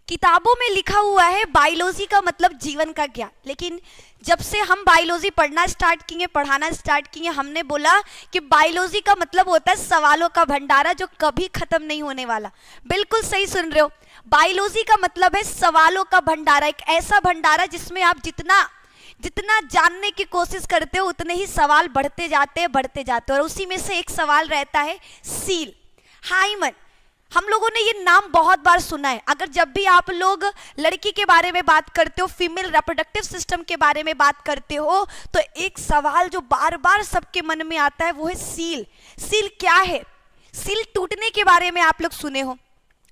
किताबों में लिखा हुआ है बायोलॉजी का मतलब जीवन का ज्ञान, लेकिन जब से हम बायोलॉजी पढ़ना स्टार्ट किए, पढ़ाना स्टार्ट किए, हमने बोला कि बायोलॉजी का मतलब होता है सवालों का भंडारा जो कभी खत्म नहीं होने वाला। बिल्कुल सही सुन रहे हो, बायोलॉजी का मतलब है सवालों का भंडारा, एक ऐसा भंडारा जिसमें आप जितना जानने की कोशिश करते हो उतने ही सवाल बढ़ते जाते हैं और उसी में से एक सवाल रहता है सील, हाइमन। हम लोगों ने ये नाम बहुत बार सुना है। अगर जब भी आप लोग लड़की के बारे में बात करते हो, फीमेल रिप्रोडक्टिव सिस्टम के बारे में बात करते हो, तो एक सवाल जो बार बार सबके मन में आता है वो है सील। सील क्या है? सील टूटने के बारे में आप लोग सुने हो,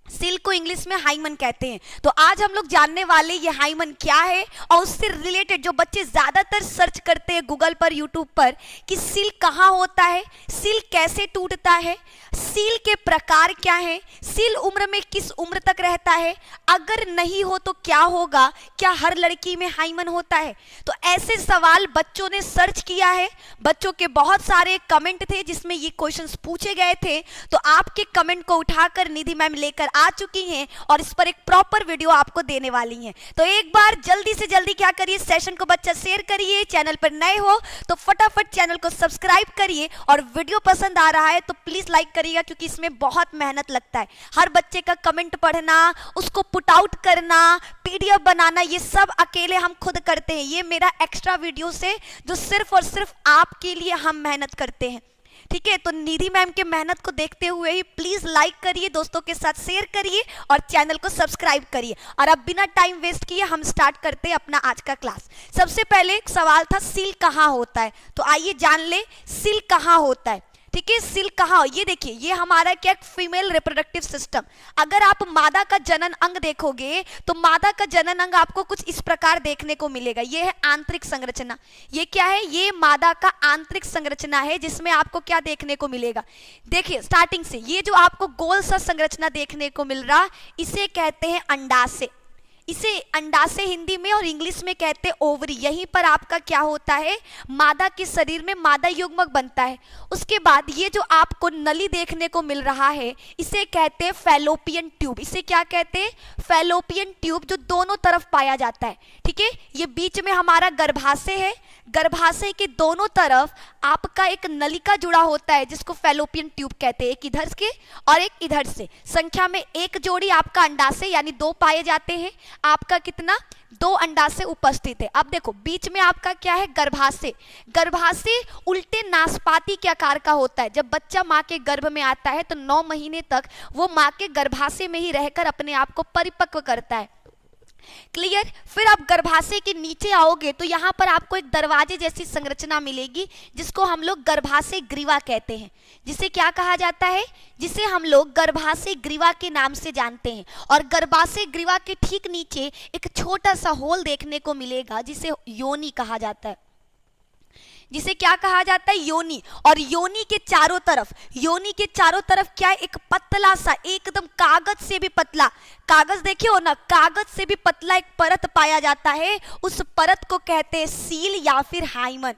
सील को इंग्लिश में हाइमन कहते हैं। तो आज हम लोग जानने वाले ये हाइमन क्या है और उससे रिलेटेड जो बच्चे ज्यादातर सर्च करते हैं गूगल पर, यूट्यूब पर कि सील कहाँ होता है, सील कैसे टूटता है, सील के प्रकार क्या है, सील उम्र में किस उम्र तक रहता है, अगर नहीं हो तो क्या होगा, क्या हर लड़की में हाइमन होता है। तो ऐसे सवाल बच्चों ने सर्च किया है, बच्चों के बहुत सारे कमेंट थे जिसमें ये क्वेश्चंस पूछे गए थे। तो आपके कमेंट को उठाकर निधि मैम लेकर आ चुकी हैं और इस पर एक प्रॉपर वीडियो आपको देने वाली हैं। तो एक बार जल्दी से जल्दी क्या करिए, सेशन को बच्चा शेयर करिए, चैनल पर नए हो तो फटाफट चैनल को सब्सक्राइब करिए और वीडियो पसंद आ रहा है तो प्लीज लाइक करिएगा, क्योंकि इसमें बहुत मेहनत लगता है। हर बच्चे का कमेंट पढ़ना, उसको पुट आउट करना, पीडीएफ बनाना, ये सब अकेले हम खुद करते हैं। ये मेरा एक्स्ट्रा वीडियो से जो सिर्फ और सिर्फ आपके लिए हम मेहनत करते हैं, ठीक है। तो निधि मैम के मेहनत को देखते हुए ही प्लीज लाइक करिए, दोस्तों के साथ शेयर करिए और चैनल को सब्सक्राइब करिए। और अब बिना टाइम वेस्ट किए हम स्टार्ट करते हैं अपना आज का क्लास। सबसे पहले एक सवाल था सील कहाँ होता है, तो आइए जान ले सील कहाँ होता है, ठीक है। सील कहाँ, ये देखिए ये हमारा क्या फीमेल रिप्रोडक्टिव सिस्टम। अगर आप मादा का जनन अंग देखोगे तो मादा का जनन अंग आपको कुछ इस प्रकार देखने को मिलेगा। ये है आंतरिक संरचना। ये क्या है? ये मादा का आंतरिक संरचना है जिसमें आपको क्या देखने को मिलेगा। देखिए स्टार्टिंग से ये जो आपको गोल सा संरचना देखने को मिल रहा, इसे कहते हैं अंडाशय। इसे अंडाशय हिंदी में और इंग्लिश में कहते हैं ओवरी। यहीं पर आपका क्या होता है, मादा के शरीर में मादा युग्मक बनता है। उसके बाद ये जो आपको नली देखने को मिल रहा है इसे कहते हैं फैलोपियन ट्यूब। इसे क्या कहते हैं? फैलोपियन ट्यूब, जो दोनों तरफ पाया जाता है, ठीक है। ये बीच में हमारा गर्भाशय है, गर्भाशय के दोनों तरफ आपका एक नलिका जुड़ा होता है जिसको फैलोपियन ट्यूब कहते हैं, एक इधर के और एक इधर से। संख्या में एक जोड़ी आपका अंडाशय यानी 2 पाए जाते हैं, आपका कितना 2 अंडाशय उपस्थित है। अब देखो बीच में आपका क्या है, गर्भाशय। गर्भाशय उल्टे नाशपाती के आकार का होता है। जब बच्चा माँ के गर्भ में आता है तो 9 महीने तक वो माँ के गर्भाशय में ही रहकर अपने आप को परिपक्व करता है। क्लियर? फिर आप गर्भाशय के नीचे आओगे तो यहाँ पर आपको एक दरवाजे जैसी संरचना मिलेगी जिसको हम लोग गर्भाशय ग्रीवा कहते हैं। जिसे क्या कहा जाता है? जिसे हम लोग गर्भाशय ग्रीवा के नाम से जानते हैं। और गर्भाशय ग्रीवा के ठीक नीचे एक छोटा सा होल देखने को मिलेगा जिसे योनि कहा जाता है। जिसे क्या कहा जाता है? योनि। और योनि के चारों तरफ क्या है? एक पतला सा, एकदम कागज से भी पतला, कागज देखे हो ना, कागज से भी पतला एक परत पाया जाता है। उस परत को कहते हैं सील या फिर हाइमन,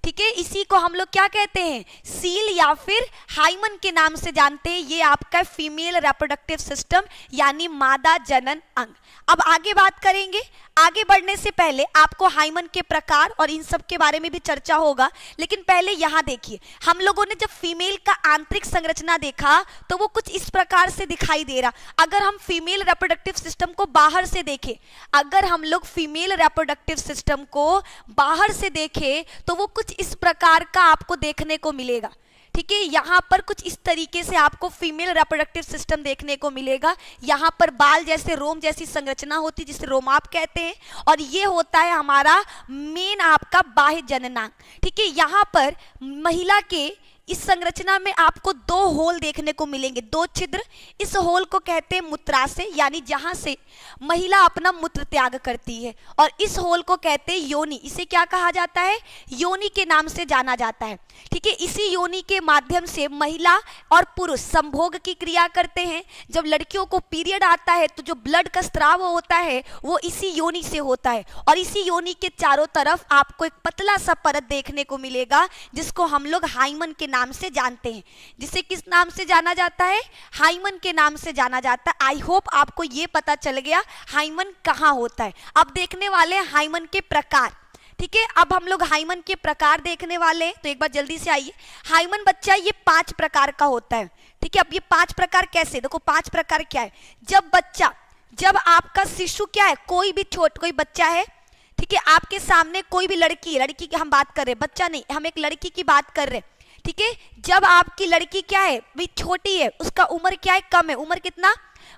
ठीक है। इसी को हम लोग क्या कहते हैं? सील या फिर हाइमन के नाम से जानते हैं। ये आपका फीमेल रिप्रोडक्टिव सिस्टम यानी मादा जनन अंग। अब आगे बात करेंगे। आगे बढ़ने से पहले आपको हाइमन के प्रकार और इन सब के बारे में भी चर्चा होगा, लेकिन पहले यहाँ देखिए, हम लोगों ने जब फीमेल का आंतरिक संरचना देखा तो वो कुछ इस प्रकार से दिखाई दे रहा। अगर हम फीमेल रिप्रोडक्टिव सिस्टम को बाहर से देखें, अगर हम लोग फीमेल रिप्रोडक्टिव सिस्टम को बाहर से देखें तो वो कुछ इस प्रकार का आपको देखने को मिलेगा, ठीक है। यहाँ पर कुछ इस तरीके से आपको फीमेल रिप्रोडक्टिव सिस्टम देखने को मिलेगा। यहाँ पर बाल जैसे, रोम जैसी संरचना होती है जिसे रोमाप कहते हैं, और ये होता है हमारा मेन आपका बाह्य जननांग, ठीक है। यहाँ पर महिला के इस संरचना में आपको 2 होल देखने को मिलेंगे, 2 छिद्र। इस होल को कहते हैं मूत्राशय यानी जहां से महिला अपना मूत्र त्याग करती है, और इस होल को कहते हैं योनि। इसे क्या कहा जाता है? योनि के नाम से जाना जाता है, ठीक है। इसी योनि के माध्यम से महिला और पुरुष संभोग की क्रिया करते हैं। जब लड़कियों को पीरियड आता है तो जो ब्लड का स्राव होता है वो इसी योनि से होता है, और इसी योनि के चारों तरफ आपको एक पतला सा परत देखने को मिलेगा जिसको हम लोग हाइमन के नाम से जानते हैं, जिसे किस नाम से जाना जाता है, हाइमन के नाम से जाना जाता है। आई होप आपको ये पता चल गया हाइमन कहाँ होता है। अब देखने वाले हैं हाइमन के प्रकार, ठीक है। अब हम लोग हाइमन के प्रकार देखने वाले हैं, तो एक बार जल्दी से आइए। हाइमन बच्चा ये 5 प्रकार का होता है, ठीक है। अब ये 5 प्रकार कैसे, देखो 5 प्रकार क्या है। जब आपका शिशु क्या है, कोई बच्चा है, ठीक है, आपके सामने कोई भी लड़की की हम बात कर रहे हैं, बच्चा नहीं, हम एक लड़की की बात कर रहे हैं, ठीक है। जब आपकी लड़की क्या है भी छोटी है, उसका उम्र क्या है, कम है, उम्र कितना,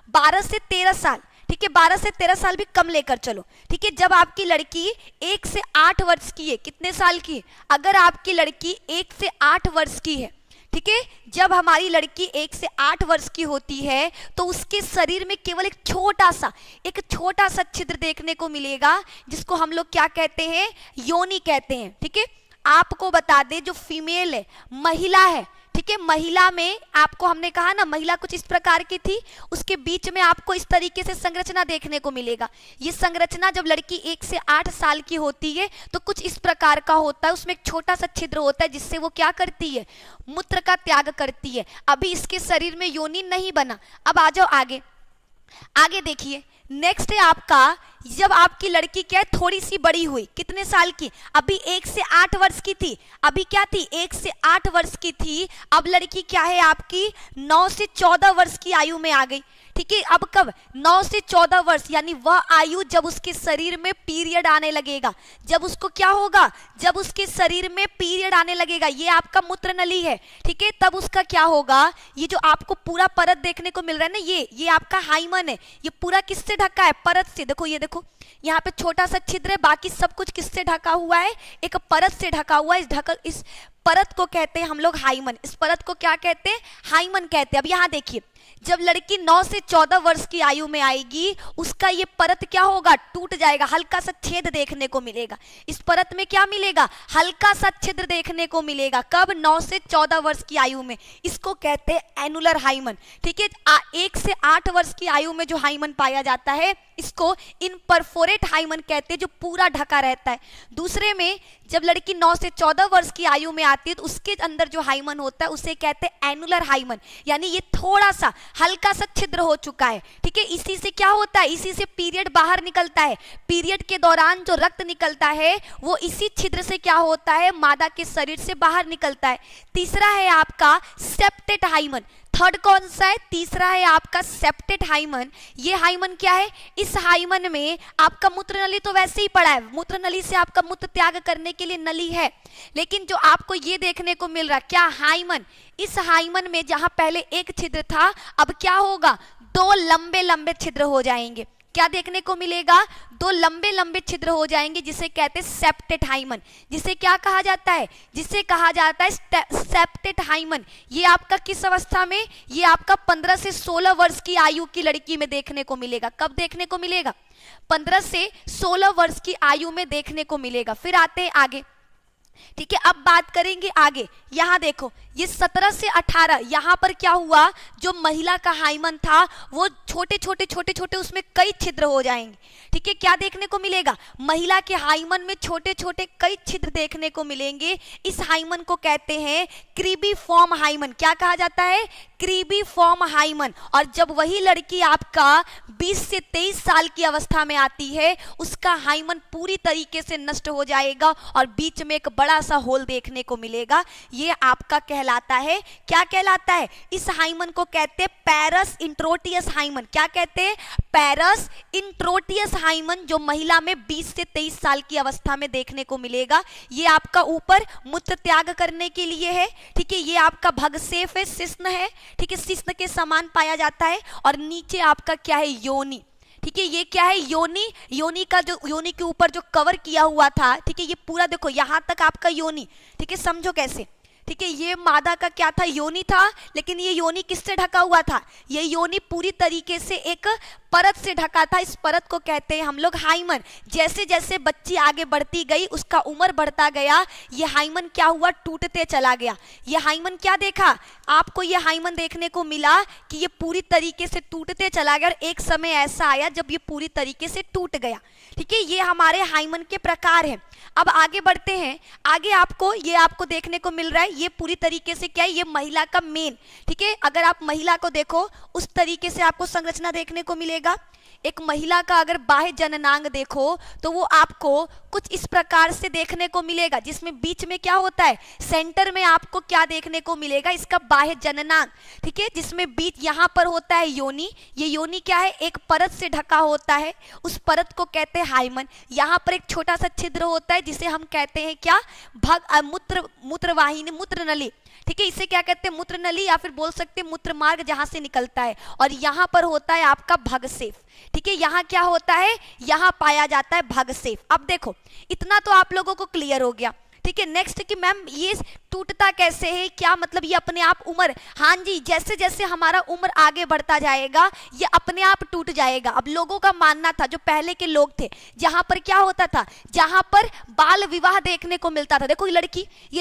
12 से 13 साल, ठीक है, 12 से 13 साल भी कम लेकर चलो, ठीक है। जब आपकी लड़की 1 से 8 वर्ष की है, कितने साल की, अगर आपकी लड़की 1 से 8 वर्ष की है, ठीक है, जब हमारी लड़की 1 से 8 वर्ष की होती है तो उसके शरीर में केवल एक छोटा सा छिद्र देखने को मिलेगा, जिसको हम लोग क्या कहते हैं, योनि कहते हैं, ठीक है। आपको बता दें जो फीमेल है, महिला है, ठीक है, महिला में आपको हमने कहा ना, महिला कुछ इस प्रकार की थी, उसके बीच में आपको इस तरीके से संरचना देखने को मिलेगा। ये संरचना जब लड़की 1 से 8 साल की होती है तो कुछ इस प्रकार का होता है, उसमें एक छोटा सा छिद्र होता है, जिससे वो क्या करती है, मूत्र का त्याग करती है। अभी इसके शरीर में योनि नहीं बना। अब आ जाओ आगे देखिए, नेक्स्ट है आपका, जब आपकी लड़की क्या है, थोड़ी सी बड़ी हुई, कितने साल की, अभी 1 से 8 वर्ष की थी, अभी क्या थी, 1 से 8 वर्ष की थी, अब लड़की क्या है आपकी 9 से 14 वर्ष की आयु में आ गई, ठीक है। अब कब, 9 से 14 वर्ष, यानी वह आयु जब उसके शरीर में पीरियड आने लगेगा, जब उसको क्या होगा, जब उसके शरीर में पीरियड आने लगेगा, ये आपका मूत्र नली है, ठीक है, तब उसका क्या होगा, ये जो आपको पूरा परत देखने को मिल रहा है ना, ये आपका हाइमन है, ये पूरा किससे ढका है, परत से। देखो ये देखो, यहाँ पे छोटा सा छिद्र है, बाकी सब कुछ किससे ढका हुआ है, एक परत से ढका हुआ है। इस परत को कहते हैं हम लोग हाइमन, इस परत को क्या कहते हैं, हाइमन कहते हैं। अब यहाँ देखिए, जब लड़की 9 से 14 वर्ष की आयु में आएगी, उसका ये परत क्या होगा, टूट जाएगा, हल्का सा छेद देखने को मिलेगा। इस परत में क्या मिलेगा, हल्का सा छिद्र देखने को मिलेगा। कब, 9 से 14 वर्ष की आयु में। इसको कहते हैं एनुलर हाइमन, ठीक है। 1 से 8 वर्ष की आयु में जो हाइमन पाया जाता है, इसको इनपरफोरेट हाइमन कहते हैं, जो पूरा ढका रहता है। दूसरे में जब लड़की 9 से 14 वर्ष की आयु में आती है तो उसके अंदर जो हाइमन होता है उसे कहते हैं एनुलर हाइमन, यानी ये थोड़ा सा हल्का सा छिद्र हो चुका है, ठीक है। इसी से क्या होता है, इसी से पीरियड बाहर निकलता है। पीरियड के दौरान जो रक्त निकलता है वो इसी छिद्र से क्या होता है, मादा के शरीर से बाहर निकलता है। तीसरा है आपका सेप्टेट हाइमन। थर्ड कौन सा है, तीसरा है आपका सेप्टेट हाइमन। ये हाइमन क्या है, इस हाइमन में आपका मूत्र नली तो वैसे ही पड़ा है, मूत्र नली से आपका मूत्र त्याग करने के लिए नली है, लेकिन जो आपको ये देखने को मिल रहा है क्या, हाइमन, इस हाइमन में जहां पहले एक छिद्र था, अब क्या होगा, 2 लंबे लंबे छिद्र हो जाएंगे। क्या देखने को मिलेगा, 2 लंबे लंबे छिद्र हो जाएंगे, जिसे कहते हैं सेप्टेट हाइमन। जिसे क्या कहा जाता है, जिसे कहा जाता है सेप्टेट हाइमन। ये आपका किस अवस्था में, ये आपका 15 से 16 वर्ष की आयु की लड़की में देखने को मिलेगा। कब देखने को मिलेगा, 15 से 16 वर्ष की आयु में देखने को मिलेगा। फिर आते हैं आगे, ठीक है। अब बात करेंगे आगे, यहां देखो, ये 17 से 18, यहां पर क्या हुआ, जो महिला का हाइमन था वो छोटे छोटे उसमें कई छिद्र हो जाएंगे, ठीक है। क्या देखने को मिलेगा, महिला के हाइमन में छोटे छोटे कई छिद्र देखने को मिलेंगे। इस हाइमन को कहते हैं क्रीबीफॉर्म हाइमन। क्या कहा जाता है, क्रीबीफॉर्म हाइमन। और जब वही लड़की आपका 20 से 23 साल की अवस्था में आती है, उसका हाइमन पूरी तरीके से नष्ट हो जाएगा और बीच में एक बड़ा सा होल देखने को मिलेगा। ये आपका कहलाता है, क्या कहलाता है, इस हाइमन को कहते हैं पैरस इंट्रोटियस हाइमन। क्या कहते हैं, पैरस इंट्रोटियस हाइमन, जो महिला में 20 से 23 साल की अवस्था में देखने को मिलेगा। ये आपका ऊपर मूत्र त्याग करने के लिए है, ठीक है। ये आपका भगसेफ है, शिश्न है, ठीक है, शिश्न के समान पाया जाता है। और नीचे आपका क्या है, योनि, ठीक है। ये क्या है, योनि। योनि का जो, योनि के ऊपर जो कवर किया हुआ था, ठीक है, ये पूरा देखो यहां तक आपका योनि, ठीक है, समझो कैसे, ठीक है। ये मादा का क्या था, योनि था, लेकिन ये योनि किससे ढका हुआ था, ये योनि पूरी तरीके से एक परत से ढका था, इस परत को कहते हैं हम लोग हाइमन। जैसे जैसे बच्ची आगे बढ़ती गई, उसका उम्र बढ़ता गया, ये हाइमन क्या हुआ, टूटते चला गया। ये हाइमन क्या देखा आपको, ये हाइमन देखने को मिला कि ये पूरी तरीके से टूटते चला गया और एक समय ऐसा आया जब ये पूरी तरीके से टूट गया। ठीक है, ये हमारे हाइमन के प्रकार हैं। अब आगे बढ़ते हैं, आगे आपको देखने को मिल रहा है, ये पूरी तरीके से क्या है, ये महिला का मेन। ठीक है, अगर आप महिला को देखो उस तरीके से आपको संरचना देखने को मिलेगा। एक महिला का अगर बाह्य जननांग देखो तो वो आपको कुछ इस प्रकार से देखने को मिलेगा, जिसमें बीच में क्या होता है, सेंटर में आपको क्या देखने को मिलेगा, इसका बाह्य जननांग। ठीक है, जिसमें बीच यहाँ पर होता है योनि। ये योनि क्या है, एक परत से ढका होता है, उस परत को कहते हैं हाइमन। यहाँ पर एक छोटा सा छिद्र होता है जिसे हम कहते हैं क्या, मूत्रवाहिनी, मूत्र नली। ठीक है, इसे क्या कहते हैं, मूत्र नली, या फिर बोल सकते हैं मूत्र मार्ग, जहां से निकलता है। और यहाँ पर होता है आपका भगसेफ। ठीक है, यहाँ क्या होता है, यहाँ पाया जाता है भगसेफ। अब देखो, इतना तो आप लोगों को क्लियर हो गया। ठीक है, नेक्स्ट कि मैम ये टूटता कैसे है, क्या मतलब ये अपने आप उम्र, हाँ जी, जैसे जैसे हमारा उम्र आगे बढ़ता जाएगा ये अपने आप टूट जाएगा। अब लोगों का मानना था, जो पहले के लोग थे, जहां पर क्या होता था, जहां पर बाल विवाह देखने को मिलता था। देखो ये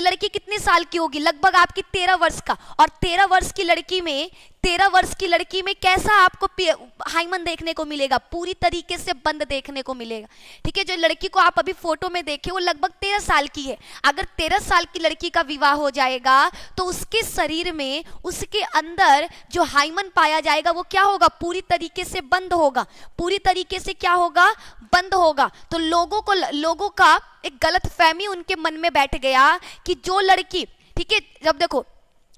लड़की कितने साल की होगी, लगभग आपकी 13 वर्ष का, और 13 वर्ष की लड़की में कैसा आपको हाइमन देखने को मिलेगा, पूरी तरीके से बंद देखने को मिलेगा। ठीक है, जो लड़की को आप अभी फोटो में देखे वो लगभग 13 साल की है। अगर 13 साल की लड़की का विवाह हो जाएगा तो उसके शरीर में, उसके अंदर जो हाइमन पाया जाएगा वो क्या होगा, पूरी तरीके से बंद होगा, पूरी तरीके से क्या होगा, बंद होगा। तो लोगों का एक गलतफहमी उनके मन में बैठ गया कि जो लड़की, ठीक है, जब देखो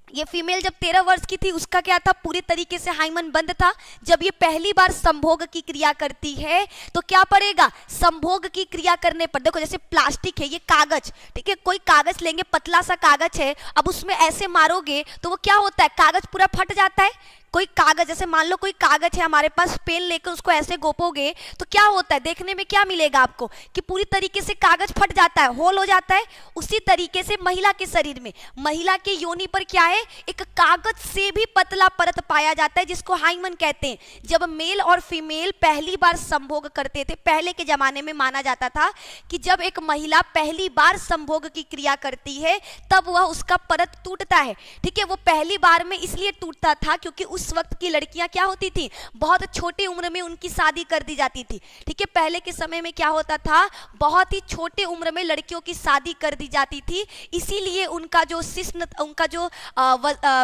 ये फीमेल जब 13 वर्ष की थी, उसका क्या था, पूरी तरीके से हाइमन बंद था। जब ये पहली बार संभोग की क्रिया करती है तो क्या पड़ेगा, संभोग की क्रिया करने पर, देखो जैसे प्लास्टिक है, ये कागज, ठीक है, कोई कागज लेंगे, पतला सा कागज है, अब उसमें ऐसे मारोगे तो वो क्या होता है, कागज पूरा फट जाता है। कोई कागज, जैसे मान लो कोई कागज है हमारे पास, पेन लेकर उसको ऐसे गोपोगे तो क्या होता है, देखने में क्या मिलेगा आपको कि पूरी तरीके से कागज फट जाता है, होल हो जाता है। उसी तरीके से महिला के शरीर में, महिला के योनि पर क्या है, एक कागज से भी पतला परत पाया जाता है, जिसको हाइमन कहते हैं। जब मेल और फीमेल पहली बार संभोग करते थे, पहले के जमाने में माना जाता था कि जब एक महिला पहली बार संभोग की क्रिया करती है तब वह उसका परत टूटता है। ठीक है, वो पहली बार में इसलिए टूटता था क्योंकि उस वक्त की लड़कियां क्या होती थी, बहुत छोटी उम्र में उनकी शादी कर दी जाती थी। ठीक है, पहले के समय में क्या होता था, बहुत ही छोटे उम्र में लड़कियों की शादी कर दी जाती थी, इसीलिए उनका जो शिश्न, उनका जो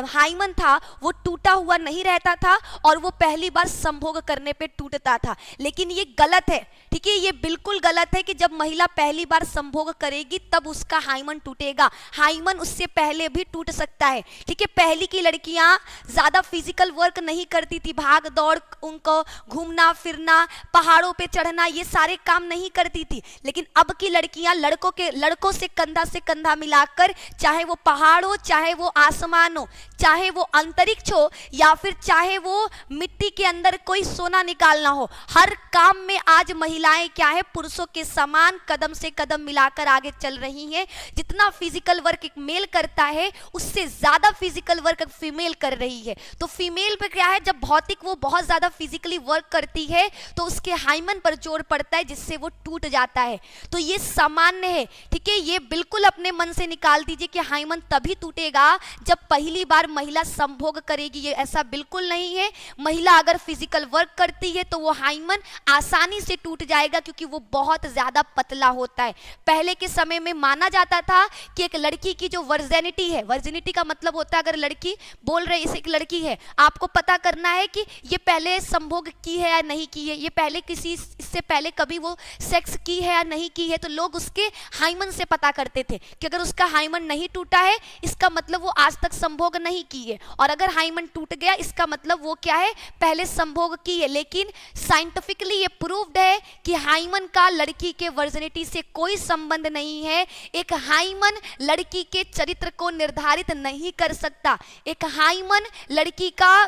हाइमन था वो टूटा हुआ नहीं रहता था और वो पहली बार संभोग करने पे टूटता था। लेकिन ये गलत है, ठीक है, ये बिल्कुल गलत है कि जब महिला पहली बार संभोग करेगी तब उसका हाइमन टूटेगा। हाइमन उससे पहले भी टूट सकता है। ठीक है, पहली की लड़कियां ज्यादा फिजिकल वर्क नहीं करती थी, भाग दौड़, उनको घूमना फिरना, पहाड़ों पे चढ़ना, ये सारे काम नहीं करती थी। लेकिन अब की लड़कियां लड़कों से कंधा मिलाकर, चाहे वो पहाड़ हो, चाहे वो आसमान हो, चाहे वो अंतरिक्ष हो, या फिर चाहे वो मिट्टी के अंदर कोई सोना निकालना हो, हर काम में आज महिलाएं क्या है, पुरुषों के समान कदम से कदम मिलाकर आगे चल रही हैं। जितना फिजिकल वर्क एक मेल करता है उससे ज्यादा फिजिकल वर्क फीमेल कर रही है। तो फीमेल पे क्या है, जब भौतिक वो बहुत ज्यादा फिजिकली वर्क करती है तो उसके हाइमन पर जोर पड़ता है, जिससे वो टूट जाता है। तो ये सामान्य है। ठीक है, ये बिल्कुल अपने मन से निकाल दीजिए कि हाइमन तभी टूटेगा जब पहली बार महिला संभोग करेगी, ये ऐसा बिल्कुल नहीं है। महिला अगर फिजिकल वर्क करती है तो वो हाइमन आसानी से टूट जाएगा क्योंकि वो बहुत ज्यादा पतला होता है। पहले के समय में माना जाता था कि एक लड़की की जो वर्जिनिटी है, वर्जिनिटी का मतलब होता है अगर लड़की बोल रही है, एक लड़की है, आपको पता करना है कि ये पहले संभोग की है या नहीं की है, ये पहले किसी, इससे पहले कभी वो सेक्स की है या नहीं की है, तो लोग उसके हाइमन से पता करते थे कि अगर उसका हाइमन नहीं टूटा है इसका मतलब वो आज तक संभोग नहीं की है, और अगर हाइमन टूट गया इसका मतलब वो क्या है, पहले संभोग की है। लेकिन साइंटिफिकली ये प्रूव्ड है कि हाइमन का लड़की के वर्जिनिटी से कोई संबंध नहीं है। एक हाइमन लड़की के चरित्र को निर्धारित नहीं कर सकता। एक हाइमन लड़की का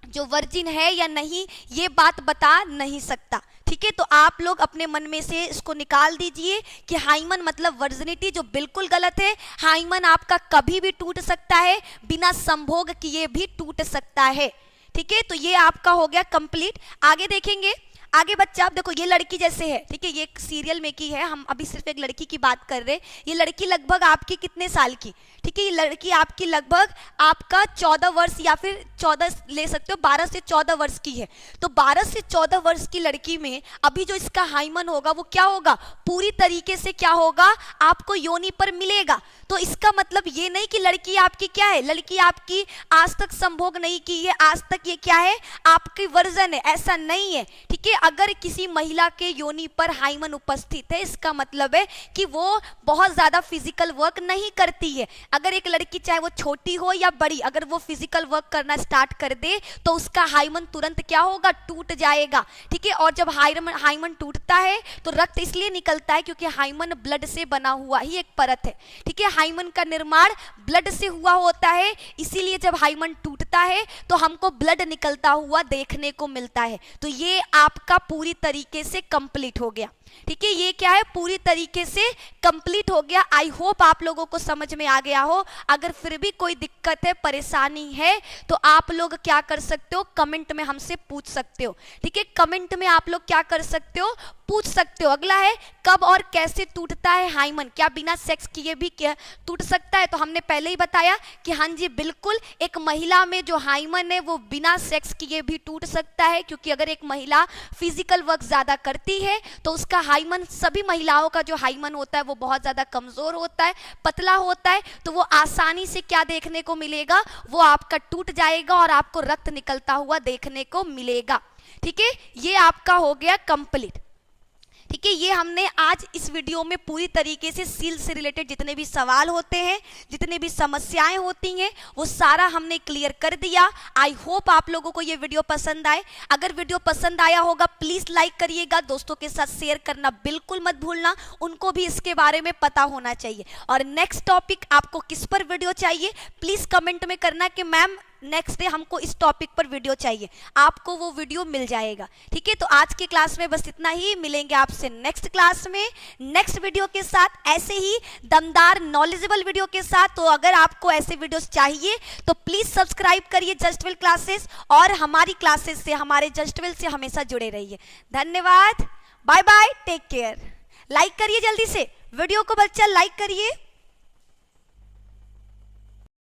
जो वर्जिन है या नहीं ये बात बता नहीं सकता। ठीक है, तो आप लोग अपने मन में से इसको निकाल दीजिए कि हाइमन मतलब वर्जिनिटी, जो बिल्कुल गलत है। हाइमन आपका कभी भी टूट सकता है, बिना संभोग किए भी टूट सकता है। ठीक है, तो ये आपका हो गया कंप्लीट। आगे देखेंगे, आगे बच्चा आप देखो ये लड़की जैसे है, ठीक है, ये एक सीरियल में की है, हम अभी सिर्फ एक लड़की की बात कर रहे हैं। ये लड़की लगभग आपकी कितने साल की, ठीक है, ये लड़की आपकी लगभग आपका 14 वर्ष या फिर 14 ले सकते हो, 12 से 14 वर्ष की है। तो 12 से 14 वर्ष की लड़की में अभी जो इसका हाइमन होगा वो क्या होगा, पूरी तरीके से क्या होगा, आपको योनि पर मिलेगा। तो इसका मतलब ये नहीं कि लड़की आपकी क्या है, लड़की आपकी आज तक संभोग नहीं की है, आज तक ये क्या है, आपकी वर्जन है, ऐसा नहीं है, ठीक है। अगर किसी महिला के योनि पर हाइमन उपस्थित है, इसका मतलब है कि वो बहुत ज्यादा फिजिकल वर्क नहीं करती है। अगर एक लड़की चाहे वो छोटी हो या बड़ी, अगर वो फिजिकल वर्क करना स्टार्ट कर दे तो उसका हाइमन तुरंत क्या होगा, टूट जाएगा, ठीक है। और जब हाइमन टूटता है तो रक्त इसलिए निकलता है क्योंकि हाइमन ब्लड से बना हुआ ही एक परत है, ठीक है। हाइमन का निर्माण ब्लड से हुआ होता है, इसीलिए जब हाइमन टूटता है तो हमको ब्लड निकलता हुआ देखने को मिलता है। तो ये आपका पूरी तरीके से कंप्लीट हो गया, ठीक है। ये क्या है, पूरी तरीके से कंप्लीट हो गया। आई होप आप लोगों को समझ में आ गया हो। अगर फिर भी कोई दिक्कत है, परेशानी है, तो आप लोग क्या कर सकते हो, कमेंट में हमसे पूछ सकते हो, ठीक है। कमेंट में आप लोग क्या कर सकते हो, पूछ सकते हो। अगला है कब और कैसे टूटता है हाइमन, क्या बिना सेक्स किए भी क्या टूट सकता है। तो हमने पहले ही बताया कि हाँ जी बिल्कुल, एक महिला में जो हाइमन है वो बिना सेक्स किए भी टूट सकता है, क्योंकि अगर एक महिला फिजिकल वर्क ज्यादा करती है तो उसका हाइमन, सभी महिलाओं का जो हाइमन होता है वो बहुत ज्यादा कमजोर होता है, पतला होता है, तो वो आसानी से क्या देखने को मिलेगा, वो आपका टूट जाएगा और आपको रक्त निकलता हुआ देखने को मिलेगा, ठीक है। ये आपका हो गया कंप्लीट, ठीक है। ये हमने आज इस वीडियो में पूरी तरीके से सील से रिलेटेड जितने भी सवाल होते हैं, जितने भी समस्याएं होती हैं, वो सारा हमने क्लियर कर दिया। आई होप आप लोगों को ये वीडियो पसंद आए। अगर वीडियो पसंद आया होगा प्लीज लाइक करिएगा, दोस्तों के साथ शेयर करना बिल्कुल मत भूलना, उनको भी इसके बारे में पता होना चाहिए। और नेक्स्ट टॉपिक आपको किस पर वीडियो चाहिए प्लीज कमेंट में करना कि मैम नेक्स्ट डे हमको इस टॉपिक पर वीडियो चाहिए, आपको वो वीडियो मिल जाएगा, ठीक है। तो आज की क्लास में बस इतना ही, मिलेंगे आपसे नेक्स्ट क्लास में नेक्स्ट वीडियो के साथ, ऐसे ही दमदार नॉलेजेबल वीडियो के साथ। तो अगर आपको ऐसे वीडियोस चाहिए तो प्लीज सब्सक्राइब करिए जस्टवेल क्लासेस, और हमारी क्लासेस से, हमारे जस्टवेल से हमेशा जुड़े रहिए। धन्यवाद, bye bye, take care. Like करिए जल्दी से वीडियो को, बच्चा लाइक करिए।